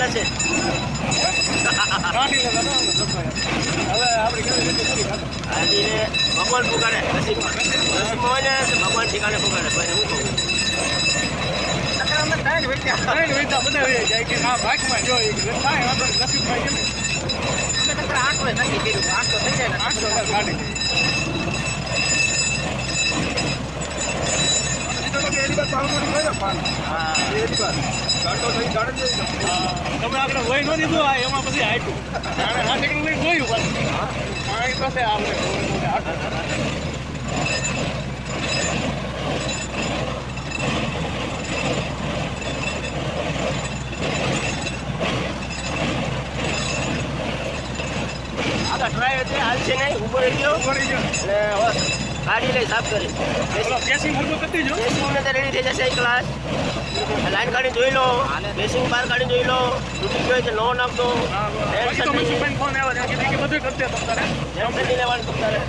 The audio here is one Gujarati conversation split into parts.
છે આજે ભગવાન પુકારે નસીબમાં હોય ને ભગવાન ઠીકાને પુકારે ભાઈ હું કહું તમે આપણે વહી ન દીધું આ એમાં પછી આપ્યું લઈને જોયું પાણી પાસે આપણે આગળ ડ્રાઈવર છે હાલ છે નહીં ઉભો રહી ગયો અને ગાડી લઈ સાફ કરી બેસી મૂળમાં કરતી જો બેસિંગ ને રેડી થઈ જશે ક્લાસ લાઈન કાઢી જોઈ લો બેસિંગ બહાર કાઢી જોઈ લો તૂટી ગયો છે નો નાખતો ટેન્શન નહીં ફોન આવે કે બધું કરતે તમારે ટેન્શન નહીં લેવાનું તમારે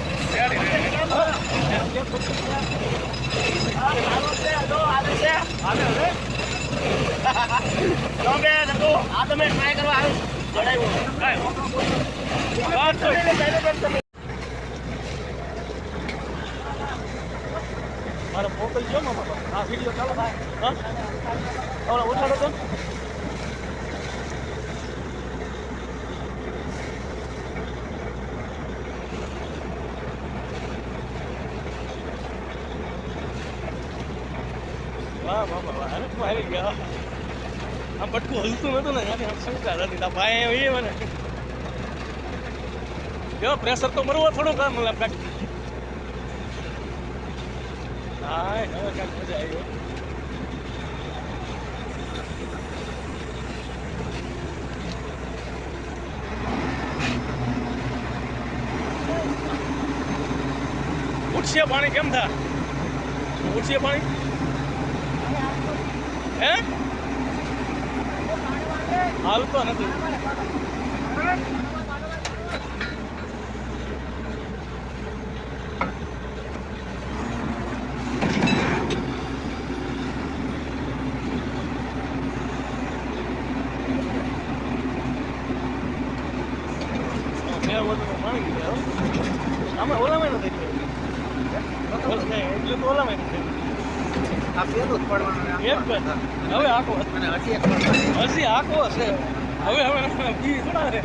આ તમે ટ્રાય કરવા જણાવ્યું મારે મોકલજો મામા આ વિડીયો ચાલો થાય હા ઉઠાડો તો વાહ મામા અરે તું આવી ગયા આમ બટકું હલતું નતું ને આમ શંકા હતી તા ભાઈ એ મને જો પ્રેશર તો મરવો થોડો કામ મતલબ હા હવે કાંઈક મજા આવી ઉઠશે પાણી કેમ થા ઉઠશે પાણી હે હાલતો નથી આમાં ઓલામાં નથી એટલે તો ઓલામાં નથી આ પેલું જ પડવાનું એક હવે આખો હજી આખો હશે હવે બી થોડા રે